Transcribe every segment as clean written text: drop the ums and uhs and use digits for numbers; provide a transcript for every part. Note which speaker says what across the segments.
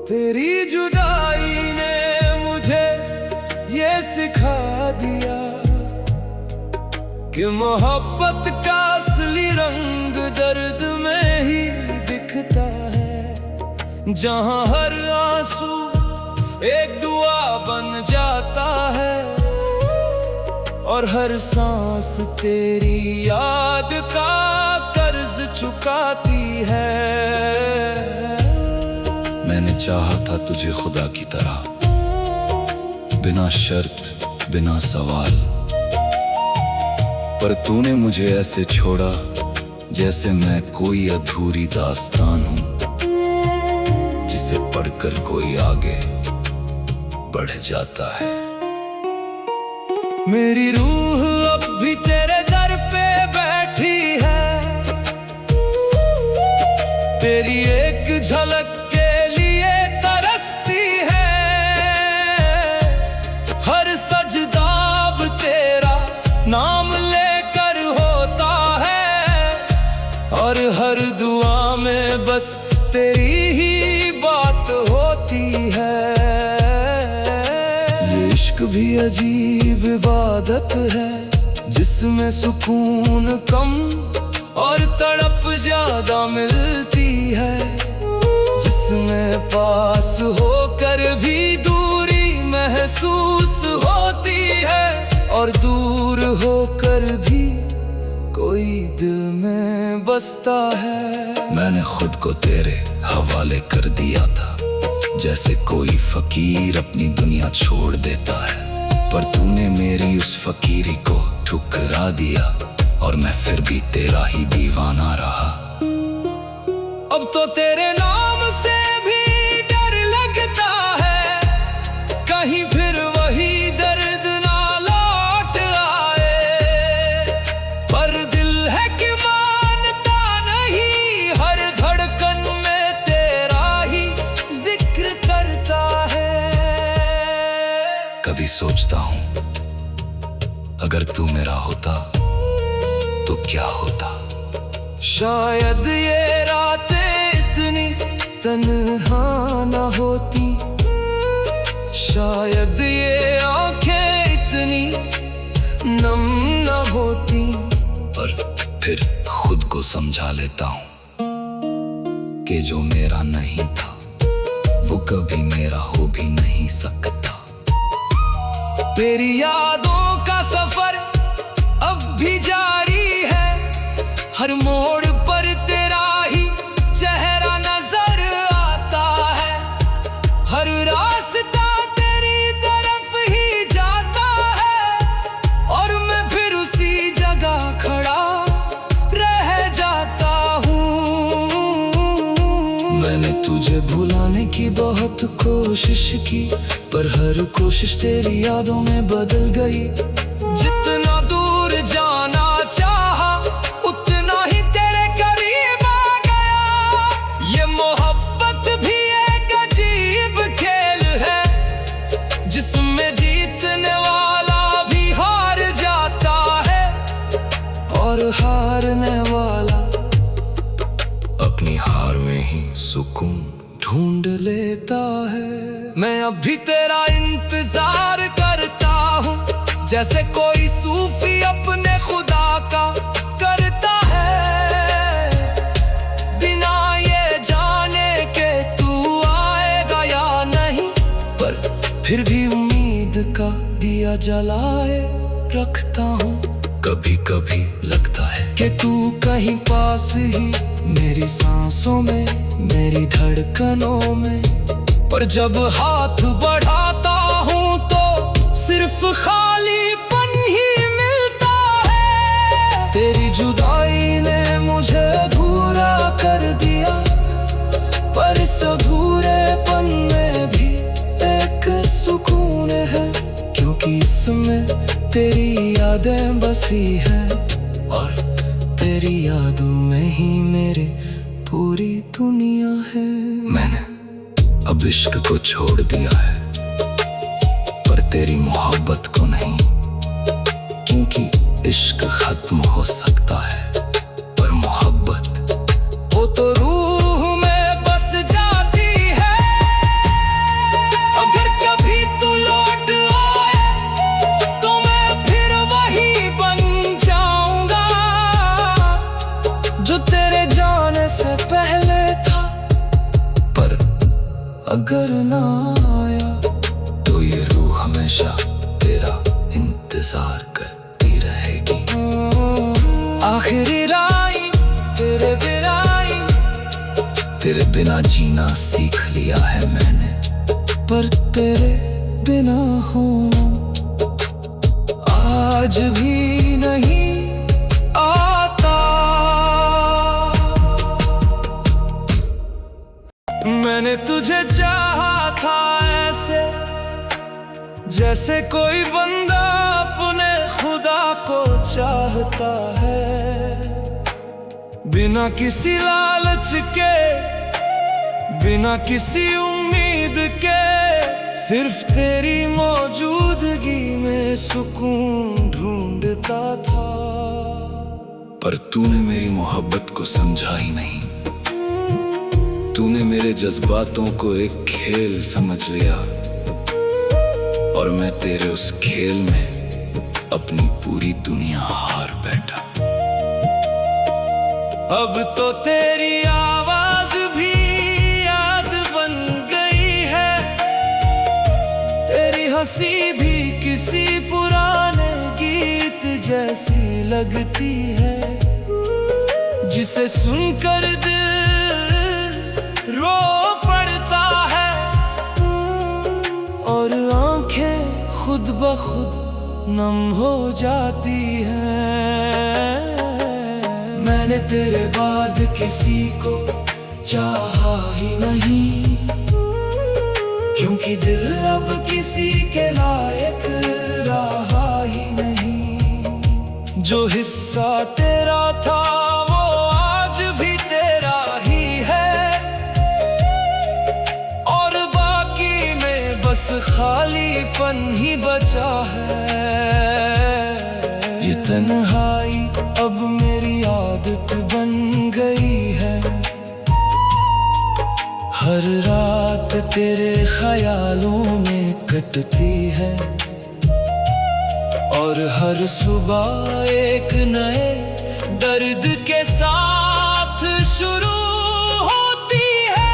Speaker 1: तेरी जुदाई ने मुझे ये सिखा दिया कि मोहब्बत का असली रंग दर्द में ही दिखता है। जहां हर आंसू एक दुआ बन जाता है और हर सांस तेरी याद का कर्ज चुकाती है।
Speaker 2: मैंने चाहा था तुझे खुदा की तरह, बिना शर्त बिना सवाल, पर तूने मुझे ऐसे छोड़ा जैसे मैं कोई अधूरी दास्तान हूं, जिसे पढ़कर कोई आगे बढ़ जाता है।
Speaker 1: मेरी रूह अब भी तेरे दर पे बैठी है, तेरी एक झलक के लिए तरसती है। हर सजदा अब तेरा नाम लेकर होता है और हर दुआ में बस तेरी ही बात होती है। ये इश्क भी अजीब इबादत है, जिसमें सुकून कम और तड़प ज्यादा मिलती है, जिसमें पास होकर भी दूरी महसूस होती है और दूर होकर भी कोई दिल में बसता है।
Speaker 2: मैंने खुद को तेरे हवाले कर दिया था, जैसे कोई फकीर अपनी दुनिया छोड़ देता है, पर तूने मेरी उस फकीरी को ठुकरा दिया और मैं फिर भी तेरा ही दीवाना रहा।
Speaker 1: अब तो तेरे नाम से भी डर लगता है, कहीं फिर वही दर्द ना लौट आए। पर दिल है कि मानता नहीं, हर धड़कन में तेरा ही जिक्र करता है।
Speaker 2: कभी सोचता हूँ अगर तू मेरा होता तो क्या होता।
Speaker 1: शायद ये रातें इतनी तन्हा न होती, शायद ये आंखें इतनी नम न होती।
Speaker 2: पर फिर खुद को समझा लेता हूँ कि जो मेरा नहीं था वो कभी मेरा हो भी नहीं सकता।
Speaker 1: तेरी यादों का सफर अब भी जारी है, हर मोड़ पर तेरा ही चेहरा नजर आता है। हर रास्ता तेरी तरफ ही जाता है और मैं फिर उसी जगह खड़ा रह जाता हूँ।
Speaker 2: मैंने तुझे
Speaker 1: भुलाने की बहुत कोशिश की, पर हर कोशिश तेरी यादों में बदल गई। जितना दूर जाना चाहा उतना ही तेरे करीब आ गया। ये मोहब्बत भी एक अजीब खेल है, जिसमें जीतने वाला भी हार जाता है और हारने वाला
Speaker 2: अपनी हार में ही सुकून
Speaker 1: ढूंढ लेता है। मैं अब भी तेरा इंतजार करता हूँ, जैसे कोई सूफी अपने खुदा का करता है, बिना ये जाने के तू आएगा या नहीं। पर फिर भी उम्मीद का दिया जलाए रखता हूँ।
Speaker 2: कभी कभी लगता है
Speaker 1: कि तू कहीं पास ही, मेरी सांसों में, मेरी धड़कनों में। पर जब हाथ बढ़ाता हूँ तो सिर्फ खालीपन ही मिलता है। तेरी जुदाई ने मुझे अधूरा कर दिया, पर इस अधूरेपन में भी एक सुकून है, क्योंकि इसमें तेरी यादें बसी हैं और तेरी यादों में ही मेरी पूरी दुनिया है।
Speaker 2: मैंने अब इश्क को छोड़ दिया है, पर तेरी मोहब्बत को नहीं, क्योंकि इश्क खत्म हो सकता है पर मोहब्बत
Speaker 1: वो तो रूह में बस जाती है।
Speaker 2: अगर ना आया तो ये रूह हमेशा तेरा इंतजार करती रहेगी।
Speaker 1: आखिरी राई तेरे बिना ही,
Speaker 2: तेरे बिना जीना सीख लिया है मैंने,
Speaker 1: पर तेरे बिना होना आज भी नहीं आता। मैंने तुझे चाहा था ऐसे जैसे कोई बंदा अपने खुदा को चाहता है, बिना किसी लालच के, बिना किसी उम्मीद के, सिर्फ तेरी मौजूदगी में सुकून ढूंढता था।
Speaker 2: पर तूने मेरी मोहब्बत को समझा ही नहीं। तूने मेरे जज्बातों को एक खेल समझ लिया और मैं तेरे उस खेल में अपनी पूरी दुनिया हार बैठा।
Speaker 1: अब तो तेरी आवाज भी याद बन गई है, तेरी हंसी भी किसी पुराने गीत जैसी लगती है, जिसे सुनकर दिल रो पड़ता है और आंखें खुद ब खुद नम हो जाती हैं। मैंने तेरे बाद किसी को चाहा ही नहीं, क्योंकि दिल अब किसी के लायक रहा ही नहीं। जो हिस्सा तेरा था वो आज भी तेरा ही है, और बाकी में बस खालीपन ही बचा है। ये तन्हाई अब मेरी आदत बन गई है, हर रात तेरे ख्यालों में कटती है, और हर सुबह एक नए दर्द के साथ शुरू होती है।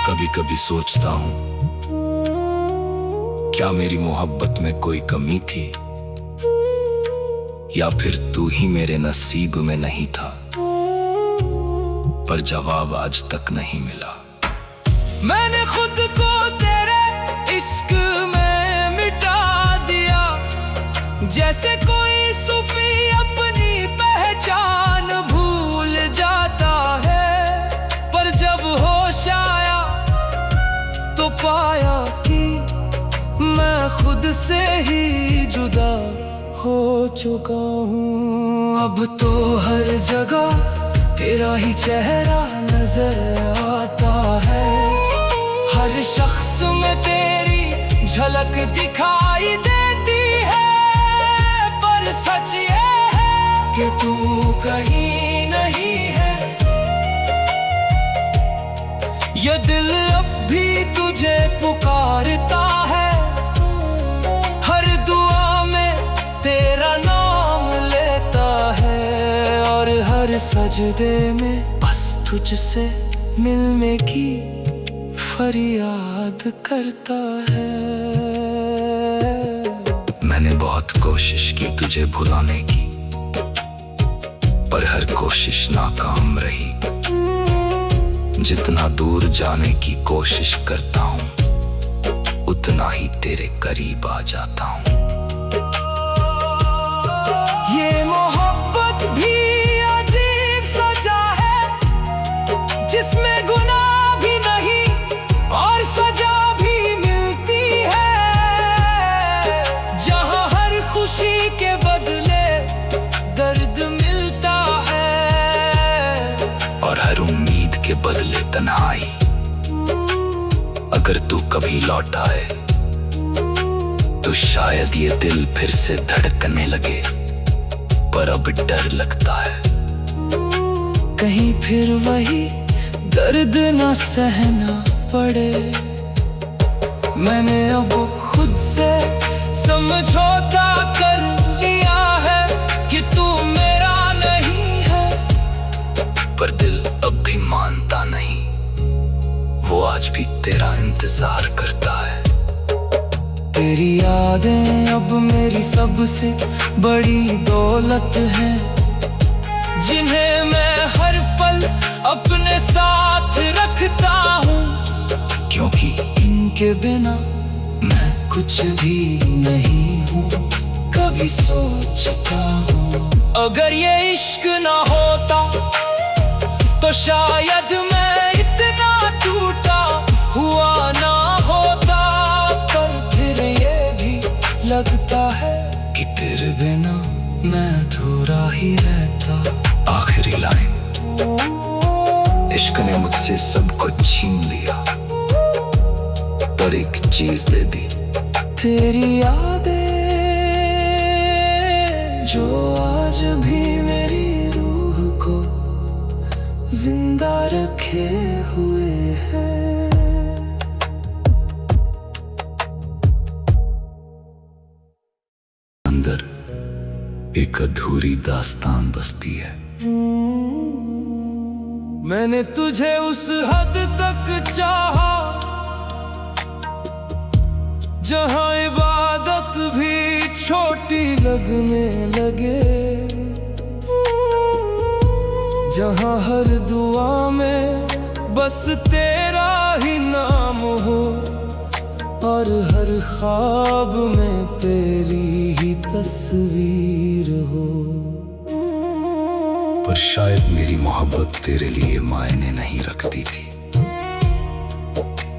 Speaker 2: कभी कभी सोचता हूँ, क्या मेरी मोहब्बत में कोई कमी थी, या फिर तू ही मेरे नसीब में नहीं था। पर जवाब आज तक नहीं मिला।
Speaker 1: मैंने खुद को तेरे इश्क में मिटा दिया, जैसे कोई सूफी अपनी पहचान भूल जाता है। पर जब होश आया तो पाया कि मैं खुद से ही जुदा हो चुका हूँ। अब तो हर जगह तेरा ही चेहरा नजर आता है, हर शख्स में तेरी झलक दिखाई देती है। पर सच ये है कि तू कहीं नहीं है, ये दिल अब भी तुझे पुकारता है, हर दुआ में तेरा नाम लेता है, और हर सजदे में बस तुझसे मिलने की फरियाद करता है।
Speaker 2: मैंने बहुत कोशिश की तुझे भुलाने की, पर हर कोशिश नाकाम रही। जितना दूर जाने की कोशिश करता हूँ, उतना ही तेरे करीब आ जाता हूँ।
Speaker 1: ये मोहब्बत भी अजीब सजा है, जिसमें गुनाह भी नहीं और सजा भी मिलती है, जहां हर खुशी के बदले दर्द मिलता है,
Speaker 2: और हर उम्मीद के बदले तन्हाई। अगर तू कभी लौट आए तो शायद ये दिल फिर से धड़कने लगे, पर अब डर लगता है
Speaker 1: कहीं फिर वही दर्द न सहना पड़े। मैंने अब खुद से समझौता कर लिया है कि तू मेरा नहीं है,
Speaker 2: पर दिल अब भी मानता नहीं। आज भी तेरा इंतजार करता है।
Speaker 1: तेरी यादें अब मेरी सबसे बड़ी दौलत है, जिन्हें मैं हर पल अपने साथ रखता हूँ,
Speaker 2: क्योंकि
Speaker 1: इनके बिना मैं कुछ भी नहीं हूँ। कभी सोचता हूँ अगर ये इश्क ना होता तो शायद मैं इतना टूटा हुआ ना होता। पर फिर ये भी लगता है कि तेरे बिना मैं अधूरा ही रहता।
Speaker 2: आखिरी लाइन, इश्क ने मुझसे सब कुछ छीन लिया, पर एक चीज दे दी,
Speaker 1: तेरी यादें जो आज भी मेरी रूह को जिंदा रखे हुए हैं।
Speaker 2: अंदर एक अधूरी दास्तान बसती है।
Speaker 1: मैंने तुझे उस हद तक चाहा जहां इबादत भी छोटी लगने लगे, जहां हर दुआ में बस तेरा ही नाम हो और हर ख्वाब में तेरी ही तस्वीर हो।
Speaker 2: पर शायद मेरी मोहब्बत तेरे लिए मायने नहीं रखती थी।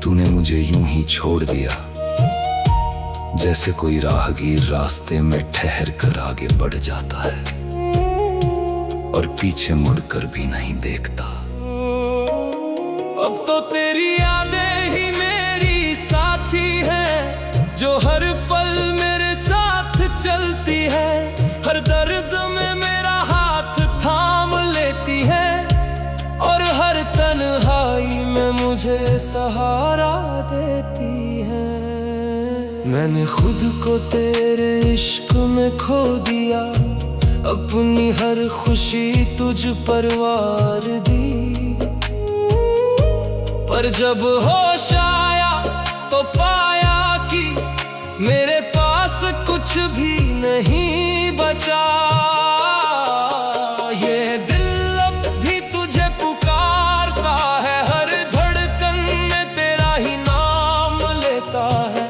Speaker 2: तूने मुझे यूं ही छोड़ दिया, जैसे कोई राहगीर रास्ते में ठहर कर आगे बढ़ जाता है और पीछे मुड़कर भी नहीं देखता।
Speaker 1: अब तो तेरी यादें ही मेरी साथी है, जो हर पल मेरे साथ चलती है, हर दर्द में मेरा हाथ थाम लेती है और हर तन्हाई में मुझे सहारा देती है। मैंने खुद को तेरे इश्क में खो दिया, अपनी हर खुशी तुझ पर वार दी। पर जब होश आया तो पाया कि मेरे पास कुछ भी नहीं बचा। ये दिल अब भी तुझे पुकारता है, हर धड़कन में तेरा ही नाम लेता है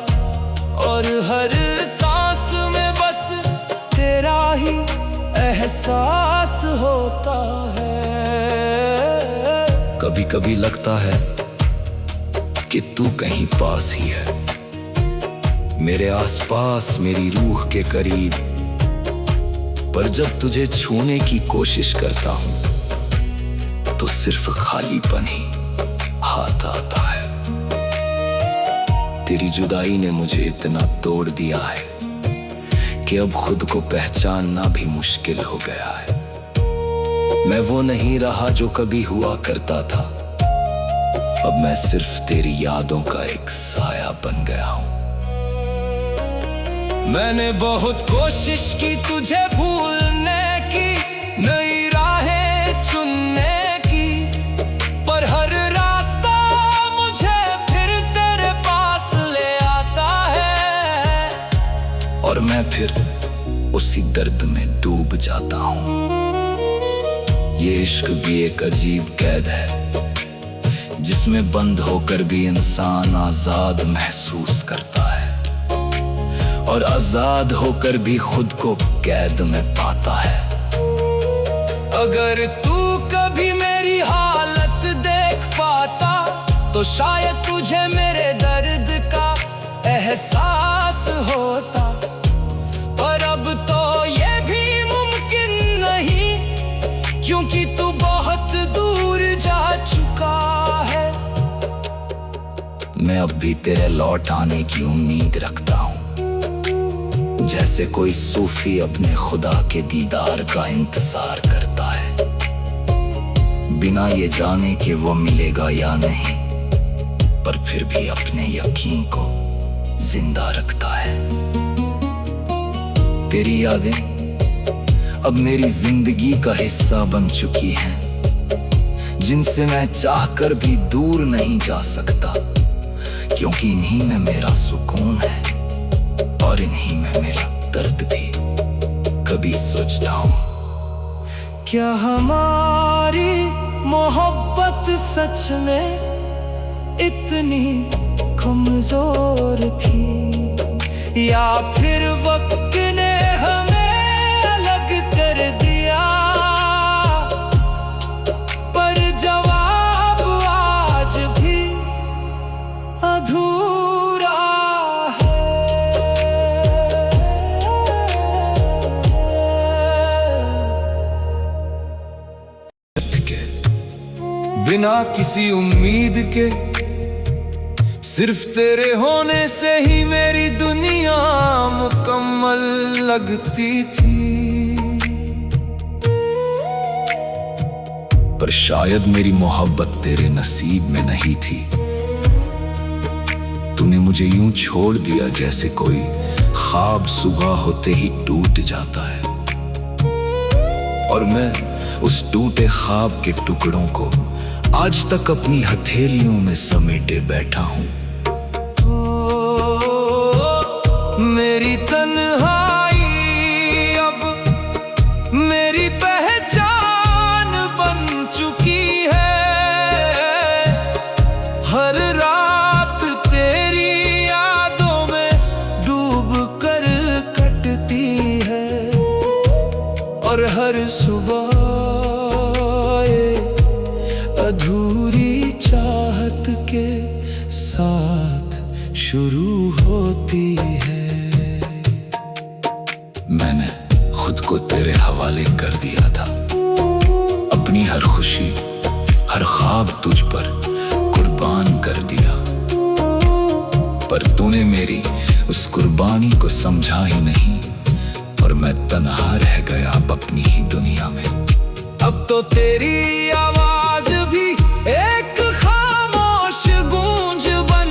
Speaker 1: और हर सांस में बस तेरा ही एहसास होता है।
Speaker 2: कभी कभी लगता है कि तू कहीं पास ही है, मेरे आसपास, मेरी रूह के करीब। पर जब तुझे छूने की कोशिश करता हूं तो सिर्फ खालीपन ही हाथ आता है। तेरी जुदाई ने मुझे इतना तोड़ दिया है कि अब खुद को पहचानना भी मुश्किल हो गया है। मैं वो नहीं रहा जो कभी हुआ करता था, अब मैं सिर्फ तेरी यादों का एक साया बन गया हूं।
Speaker 1: मैंने बहुत कोशिश की तुझे भूलने की, नई राहें चुनने की, पर हर रास्ता मुझे फिर तेरे पास ले आता है
Speaker 2: और मैं फिर उसी दर्द में डूब जाता हूं। ये इश्क भी एक अजीब कैद है, जिसमें बंद होकर भी इंसान आजाद महसूस करता है और आजाद होकर भी खुद को कैद में पाता है।
Speaker 1: अगर तू कभी मेरी हालत देख पाता तो शायद तुझे मेरे दर्द का एहसास होता, पर अब तो ये भी मुमकिन नहीं, क्योंकि तू बहुत दूर जा चुका है।
Speaker 2: मैं अब भी तेरे लौट आने की उम्मीद रखता हूं, जैसे कोई सूफी अपने खुदा के दीदार का इंतजार करता है, बिना ये जाने कि वो मिलेगा या नहीं, पर फिर भी अपने यकीन को जिंदा रखता है। तेरी यादें अब मेरी जिंदगी का हिस्सा बन चुकी हैं, जिनसे मैं चाहकर भी दूर नहीं जा सकता, क्योंकि इन्हीं में मेरा सुकून है और इन्हीं में मेरा दर्द भी। कभी सोचता हूँ,
Speaker 1: क्या हमारी मोहब्बत सच में इतनी कमजोर थी, या फिर वक्त ने हमें अलग कर दिया? पर जवाब आज भी अधूरा
Speaker 2: के बिना किसी उम्मीद के, सिर्फ तेरे होने से ही मेरी दुनिया मुकम्मल लगती थी। पर शायद मेरी मोहब्बत तेरे नसीब में नहीं थी। तूने मुझे यूं छोड़ दिया जैसे कोई ख्वाब सुबह होते ही टूट जाता है, और मैं उस टूटे ख्वाब के टुकड़ों को आज तक अपनी हथेलियों में समेटे बैठा हूं।
Speaker 1: मेरी तन्हाई अब मेरी पहचान बन चुकी है। हर रात तेरी यादों में डूब कर कटती है, और हर सुबह ये अधूरी चाहत के साथ शुरू होती है।
Speaker 2: मैंने खुद को तेरे हवाले कर दिया था, अपनी हर खुशी हर ख्वाब तुझ पर कुर्बान कर दिया। पर तूने मेरी उस कुर्बानी को समझा ही नहीं, और मैं तन्हा रह गया अब अपनी ही दुनिया में।
Speaker 1: अब तो तेरी आवाज भी एक खामोश गूंज बन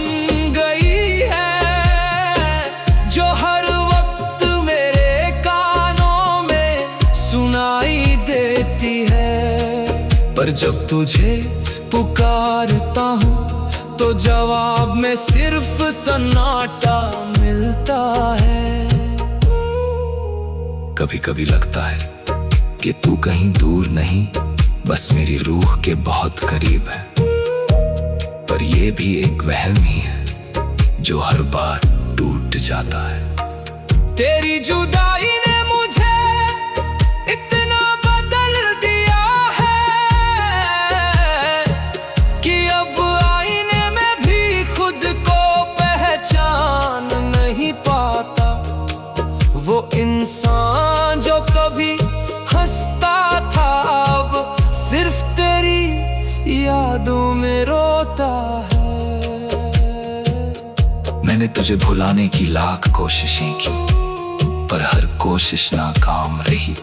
Speaker 1: गई है, जो हर वक्त मेरे कानों में सुनाई देती है।
Speaker 2: पर जब
Speaker 1: तुझे पुकारता हूँ तो जवाब में सिर्फ सन्नाटा मिलता है।
Speaker 2: कभी कभी लगता है कि तू कहीं दूर नहीं, बस मेरी रूह के बहुत करीब है। पर ये भी एक वहम ही है जो हर बार टूट जाता है।
Speaker 1: तेरी जुदाई ने मुझे इतना बदल दिया है कि अब आईने में भी खुद को पहचान नहीं पाता। वो इंसान जो कभी हंसता था अब सिर्फ तेरी यादों में रोता है।
Speaker 2: मैंने तुझे भुलाने की लाख कोशिशें की, पर हर कोशिश नाकाम रही,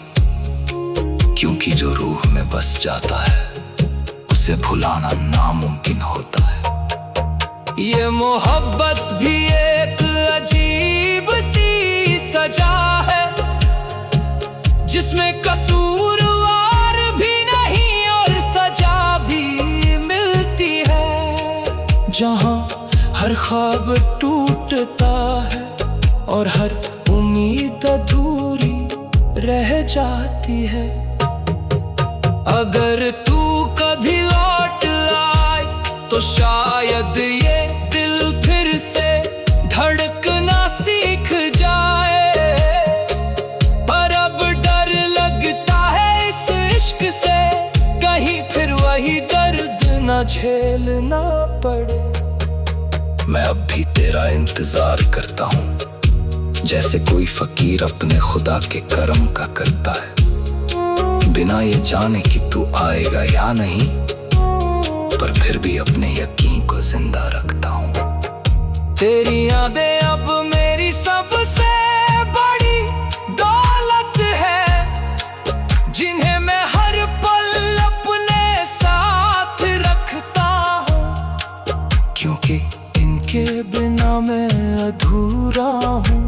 Speaker 2: क्योंकि जो रूह में बस जाता है उसे भुलाना नामुमकिन होता है।
Speaker 1: ये मोहब्बत भी एक अजीब सी सजा है, जिसमें कसूरवार भी नहीं और सजा भी मिलती है। जहां हर ख्वाब टूटता है और हर उम्मीद अधूरी रह जाती है। अगर तू कभी लौट आए तो शायद ये दिल फिर से धड़कना सीख जाए। पर अब डर लगता है इस इश्क से, कहीं फिर वही दर्द न झेलना पड़े।
Speaker 2: मैं अब भी तेरा इंतजार करता हूँ, जैसे कोई फकीर अपने खुदा के करम का करता है, बिना ये जाने कि तू आएगा या नहीं, पर फिर भी अपने यकीन को जिंदा रखता हूँ।
Speaker 1: तेरी यादें अब मेरी सबसे बड़ी दौलत है, जिन्हें मैं हर पल अपने साथ रखता हूँ,
Speaker 2: क्योंकि
Speaker 1: इनके बिना मैं अधूरा हूँ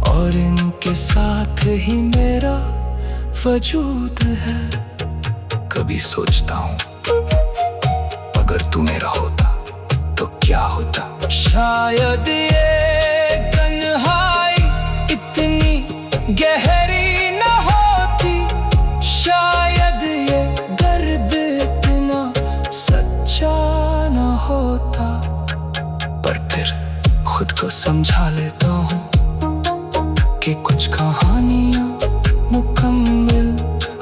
Speaker 1: और इनके साथ ही मेरा वजूद है।
Speaker 2: कभी सोचता हूँ अगर तू मेरा होता तो क्या होता।
Speaker 1: शायद ये तन्हाई इतनी गहरी न होती, शायद ये दर्द इतना सच्चा न होता।
Speaker 2: पर फिर
Speaker 1: खुद को समझा लेता हूँ कि कुछ कहानियाँ मुकम्मल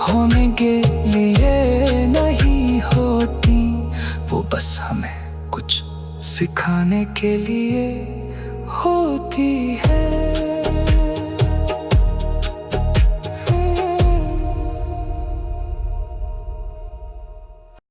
Speaker 1: होने के लिए नहीं होती,
Speaker 2: वो बस हमें
Speaker 1: कुछ सिखाने के लिए होती है।